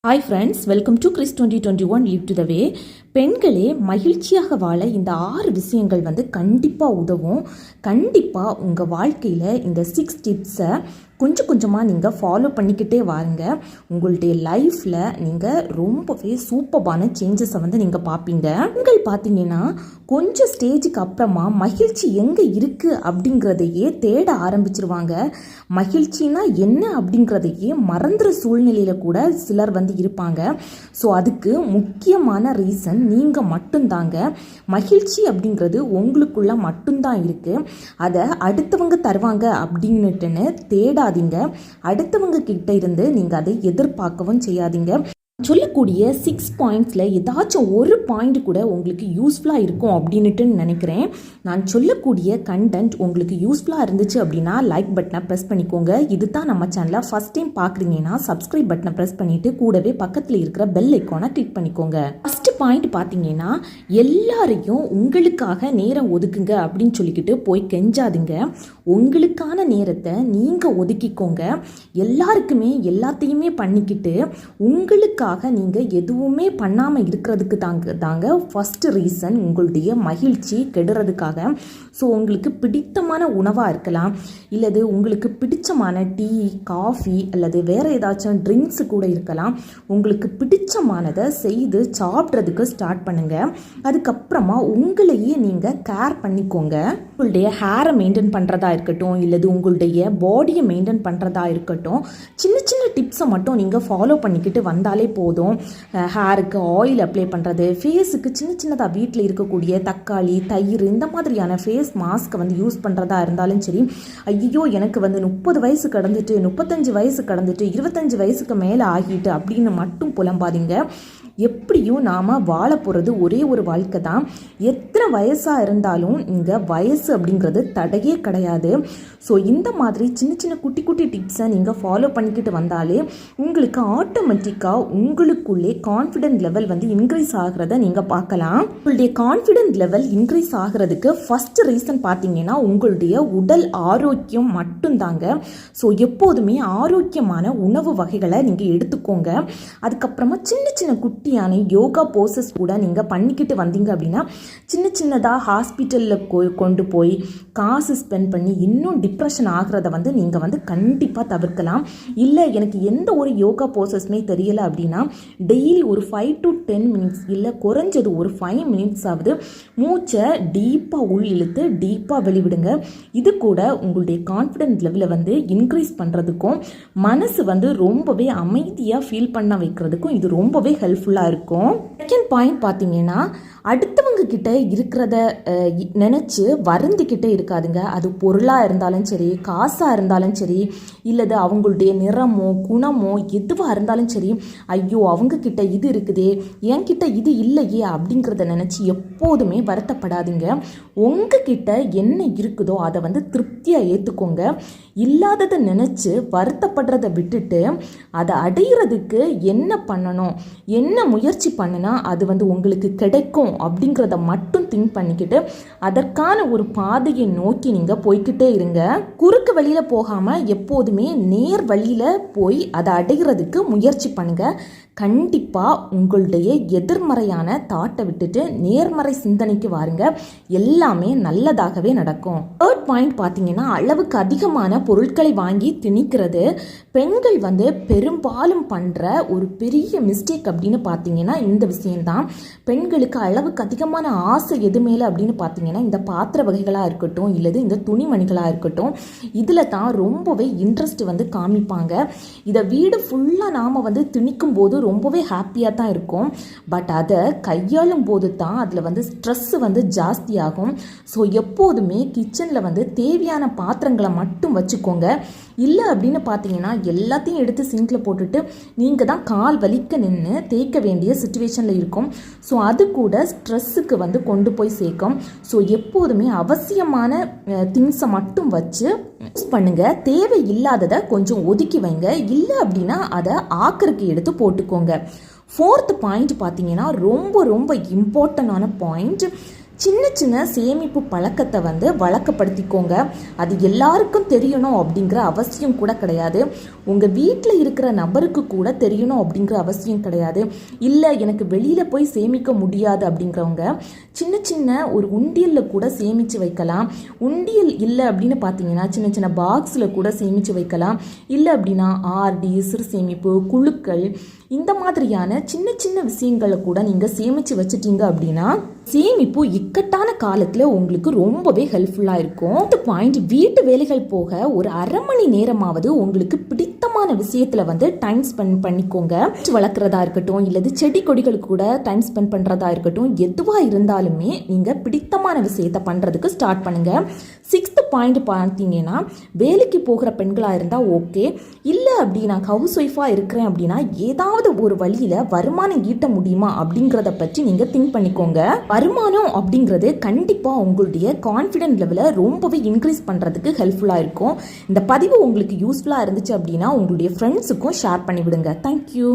Hi friends, welcome to Chris 2021 leave to the way. பெண்களே மகிழ்ச்சியாக வாழ இந்த 6 விஷயங்கள் கண்டிப்பாக உதவும். கண்டிப்பாக உங்கள் வாழ்க்கையில் இந்த 6 டிப்ஸை கொஞ்சம் கொஞ்சமாக நீங்கள் ஃபாலோ பண்ணிக்கிட்டே வாருங்க. உங்களுடைய லைஃப்பில் நீங்கள் ரொம்பவே சூப்பரான சேஞ்சஸை நீங்கள் பார்ப்பீங்க. பெண்கள் பார்த்தீங்கன்னா கொஞ்சம் ஸ்டேஜுக்கு அப்புறமா மகிழ்ச்சி எங்கே இருக்குது அப்படிங்கிறதையே தேட ஆரம்பிச்சிருவாங்க. மகிழ்ச்சினா என்ன அப்படிங்கிறதையே மறந்துற சூழ்நிலையில் கூட சிலர் இருப்பாங்க. ஸோ அதுக்கு முக்கியமான ரீசன் நீங்கள் மட்டும்தாங்க. மகிழ்ச்சி அப்படிங்கிறது உங்களுக்குள்ள மட்டும்தான் இருக்குது. அதை அடுத்தவங்க தருவாங்க அப்படின்னுட்டுன்னு தேடாதீங்க. அடுத்தவங்க கிட்ட இருந்து நீங்கள் அதை எதிர்பார்க்கவும் செய்யாதீங்க. சொல்லக்கூடிய 6 பாயிண்ட்ஸில் ஏதாச்சும் ஒரு பாயிண்ட் கூட உங்களுக்கு யூஸ்ஃபுல்லாக இருக்கும் அப்படின்ட்டு நினைக்கிறேன். நான் சொல்லக்கூடிய கண்டென்ட் உங்களுக்கு யூஸ்ஃபுல்லாக இருந்துச்சு அப்படின்னா லைக் பட்டனை ப்ரெஸ் பண்ணிக்கோங்க. இது தான் நம்ம சேனலை ஃபஸ்ட் டைம் பார்க்குறீங்கன்னா சப்ஸ்கிரைப் பட்டனை ப்ரெஸ் பண்ணிவிட்டு கூடவே பக்கத்தில் இருக்கிற பெல் ஐக்கானை கிளிக் பண்ணிக்கோங்க. ஃபஸ்ட்டு பாயிண்ட் பார்த்தீங்கன்னா, எல்லாரையும் உங்களுக்காக நேரம் ஒதுக்குங்க அப்படின்னு சொல்லிக்கிட்டு போய் கெஞ்சாதுங்க. உங்களுக்கான நேரத்தை நீங்கள் ஒதுக்கிக்கோங்க. எல்லாருக்குமே எல்லாத்தையுமே பண்ணிக்கிட்டு உங்களுக்காக நீங்கள் எதுவுமே பண்ணாமல் இருக்கிறதுக்கு தாங்க ஃபஸ்ட்டு ரீசன் உங்களுடைய மகிழ்ச்சி கெடுறதுக்காக. ஸோ உங்களுக்கு பிடித்தமான உணவாக இருக்கலாம், இல்லது உங்களுக்கு பிடிச்சமான டீ, காஃபி அல்லது வேறு ஏதாச்சும் ட்ரிங்க்ஸு கூட இருக்கலாம். உங்களுக்கு பிடிச்சமானதை செய்து சாப்பிட்றதுக்கு ஸ்டார்ட் பண்ணுங்கள். அதுக்கப்புறமா உங்களையே நீங்கள் கேர் பண்ணிக்கோங்க. உங்களுடைய ஹேரை மெயின்டைன் பண்ணுறதா இருக்கட்டும், இல்லது உங்களுடைய பாடியை மெயின்டைன் பண்ணுறதா இருக்கட்டும், சின்ன சின்ன டிப்ஸை மட்டும் நீங்கள் ஃபாலோ பண்ணிக்கிட்டு வந்தாலே போதும். ஹேருக்கு ஆயில் அப்ளை பண்ணுறது, ஃபேஸுக்கு சின்ன சின்னதாக வீட்டில் இருக்கக்கூடிய தக்காளி, தயிர் இந்த மாதிரியான ஃபேஸ் மாஸ்க்கை யூஸ் பண்ணுறதா இருந்தாலும் சரி. ஐயோ எனக்கு 30 வயசு கடந்துட்டு, 35 வயசு கடந்துட்டு, 25 வயசுக்கு மேலே ஆகிட்டு அப்படின்னு மட்டும் புலம்பாதீங்க. எப்படியும் நாம் வாழ போகிறது ஒரே ஒரு வாழ்க்கை தான். எத்தனை வயசாக இருந்தாலும் இங்கே வயசு அப்படிங்கிறது தடையே கிடையாது. ஸோ இந்த மாதிரி சின்ன சின்ன குட்டி குட்டி டிப்ஸை நீங்கள் ஃபாலோ பண்ணிக்கிட்டு வந்தாலே உங்களுக்கு ஆட்டோமேட்டிக்காக உங்களுக்குள்ளே கான்ஃபிடென்ட் லெவல் இன்க்ரீஸ் ஆகிறத நீங்கள் பார்க்கலாம். உங்களுடைய கான்ஃபிடென்ட் லெவல் இன்க்ரீஸ் ஆகிறதுக்கு ஃபஸ்ட்டு ரீசன் பார்த்தீங்கன்னா உங்களுடைய உடல் ஆரோக்கியம் மட்டும்தாங்க. ஸோ எப்போதுமே ஆரோக்கியமான உணவு வகைகளை நீங்கள் எடுத்துக்கோங்க. அதுக்கப்புறமா சின்ன சின்ன குட்டியான யோகா போசஸ் கூட நீங்கள் பண்ணிக்கிட்டு வந்தீங்க அப்படின்னா சின்ன சின்னதாக ஹாஸ்பிட்டலில் கொண்டு போய் காசு ஸ்பெண்ட் பண்ணி இன்னும் டிப்ரெஷன் ஆகிறத நீங்கள் கண்டிப்பாக தவிர்க்கலாம். இல்லை எனக்கு எந்த ஒரு யோகா போசஸ்மே தெரியலை அப்படின்னா டெய்லி ஒரு 5 to 10 மினிட்ஸ், இல்லை குறைஞ்சது ஒரு 5 மினிட்ஸ் ஆகுது மூச்சை டீப்பாக உள் இழுத்து டீப்பாக வெளிவிடுங்க. இது கூட உங்களுடைய கான்ஃபிடென்ட் லெவலை இன்க்ரீஸ் பண்ணுறதுக்கும் மனசு ரொம்பவே அமைதியாக ஃபீல் பண்ண வைக்கிறதுக்கும் இது ரொம்பவே ஹெல்ப்ஃபுல்லாக இருக்கும். செகண்ட் பாயிண்ட் பார்த்தீங்கன்னா, அடுத்தவங்க கிட்ட இருக்கிறத நினச்சி வருந்திக்கிட்டே இருக்காதுங்க. அது பொருளாக இருந்தாலும் சரி, காசாக இருந்தாலும் சரி, இல்லது அவங்களுடைய நிறமோ குணமோ எதுவாக இருந்தாலும் சரி. ஐயோ அவங்க கிட்ட இது இருக்குதே, என்கிட்ட இது இல்லையே அப்படிங்கிறத நினச்சி எப்போதுமே வருத்தப்படாதீங்க. உங்ககிட்ட என்ன இருக்குதோ அதை திருப்தியாக ஏற்றுக்கோங்க. இல்லாததை நினச்சி வருத்தப்படுறதை விட்டுட்டு அதை அடையிறதுக்கு என்ன பண்ணணும், என்ன முயற்சி பண்ணினா அது உங்களுக்கு கிடைக்கும் அப்படிங்கிறத மட்டும் திங்க் பண்ணிக்கிட்டு அதற்கான ஒரு பாதையை நோக்கி நீங்கள் போய்கிட்டே இருங்க. குறுக்கு வழியில் போகாமல் எப்போதுமே நேர் வழியில் போய் அதை அடைகிறதுக்கு முயற்சி பண்ணுங்க. கண்டிப்பாக உங்களுடைய எதிர்மறையான தாட்டை விட்டுட்டு நேர்மறை சிந்தனைக்கு வாருங்க. எல்லாமே நல்லதாகவே நடக்கும். தேர்ட் பாயிண்ட் பார்த்தீங்கன்னா, அளவுக்கு அதிகமான பொருட்களை வாங்கி திணிக்கிறது. பெண்கள் பெரும்பாலும் பண்ணுற ஒரு பெரிய மிஸ்டேக் அப்படின்னு பார்த்தீங்கன்னா இந்த விஷயம்தான். பெண்களுக்கு அளவுக்கு அதிகமான ஆசை எது மேலே அப்படின்னு பார்த்தீங்கன்னா இந்த பாத்திர வகைகளாக இருக்கட்டும், இல்லது இந்த துணிமணிகளாக இருக்கட்டும், இதில் தான் ரொம்பவே இன்ட்ரெஸ்ட் காமிப்பாங்க. இதை வீடு ஃபுல்லாக நாம் திணிக்கும் போது ரொம்பவே ஹாப்பியாக தான் இருக்கும். பட் அதை கையாளும் போது தான் அதில் ஸ்ட்ரெஸ் ஜாஸ்தியாகும். ஸோ எப்போதுமே கிச்சனில் தேவையான பாத்திரங்களை மட்டும் வச்சுக்கோங்க. இல்லை அப்படின்னு பார்த்தீங்கன்னா எல்லாத்தையும் எடுத்து சிங்கில் போட்டுட்டு நீங்கள் தான் கால் வலிக்க நின்று தேய்க்க வேண்டிய சுச்சுவேஷனில் இருக்கும். ஸோ அது கூட ஸ்ட்ரெஸ்ஸுக்கு கொண்டு போய் சேர்க்கும். ஸோ எப்போதுமே அவசியமான திங்ஸை மட்டும் வச்சு யூஸ் பண்ணுங்க. தேவை இல்லாததை கொஞ்சம் ஒதுக்கி வைங்க. இல்லை அப்படின்னா அதை ஆக்கருக்கு எடுத்து போட்டுக்கோங்க. ஃபோர்த் பாயிண்ட் பார்த்தீங்கன்னா ரொம்ப ரொம்ப இம்பார்ட்டண்டான பாயிண்ட். சின்ன சின்ன சேமிப்பு பழக்கத்தை வந்து வழக்கப்படுத்திக்கோங்க. அது எல்லாருக்கும் தெரியணும் அப்படிங்கிற அவசியம் கூட கிடையாது. உங்கள் வீட்டில் இருக்கிற நபருக்கு கூட தெரியணும் அப்படிங்கிற அவசியம் கிடையாது. இல்லை எனக்கு வெளியில் போய் சேமிக்க முடியாது அப்படிங்கிறவங்க சின்ன சின்ன ஒரு உண்டியலில் கூட சேமித்து வைக்கலாம். உண்டியல் இல்லை அப்படின்னு பார்த்தீங்கன்னா சின்ன சின்ன பாக்ஸில் கூட சேமித்து வைக்கலாம். இல்லை அப்படின்னா ஆர்டி, சிறு சேமிப்பு, குழுக்கள், இந்த மாதிரியான சின்ன சின்ன விஷயங்களை கூட நீங்கள் சேமித்து வச்சுட்டீங்க அப்படின்னா சேமிப்பு இக்கட்டான காலத்தில் உங்களுக்கு ரொம்பவே ஹெல்ப்ஃபுல்லாக இருக்கும். பாயிண்ட், வீட்டு வேலைகள் போக ஒரு அரை மணி நேரமாவது உங்களுக்கு பிடித்தமான விஷயத்தில் வந்து டைம் ஸ்பெண்ட் பண்ணிக்கோங்க. வளர்க்குறதா இருக்கட்டும், இல்லது செடி கொடிகளுக்கு கூட டைம் ஸ்பெண்ட் பண்ணுறதா இருக்கட்டும், எதுவாக இருந்தாலுமே நீங்கள் பிடித்தமான விஷயத்தை பண்ணுறதுக்கு ஸ்டார்ட் பண்ணுங்கள். 6th பாயிண்ட் பார்த்தீங்கன்னா, வேலைக்கு போகிற பெண்களாக இருந்தால் ஓகே, இல்லை அப்படின்னா ஹவுஸ் ஒய்ஃபாக இருக்கிறேன் அப்படின்னா ஏதாவது ஒரு வழியில் வருமானம் ஈட்ட முடியுமா அப்படிங்கிறத பற்றி நீங்கள் திங்க் பண்ணிக்கோங்க. வருமானம் அப்படிங்கிறது கண்டிப்பாக உங்களுடைய கான்ஃபிடென்ட் லெவலை ரொம்பவே இன்க்ரீஸ் பண்ணுறதுக்கு ஹெல்ப்ஃபுல்லாக இருக்கும். இந்த பதிவு உங்களுக்கு யூஸ்ஃபுல்லாக இருந்துச்சு அப்படின்னா உங்களுடைய ஃப்ரெண்ட்ஸுக்கும் ஷேர் பண்ணிவிடுங்க. தேங்க்யூ.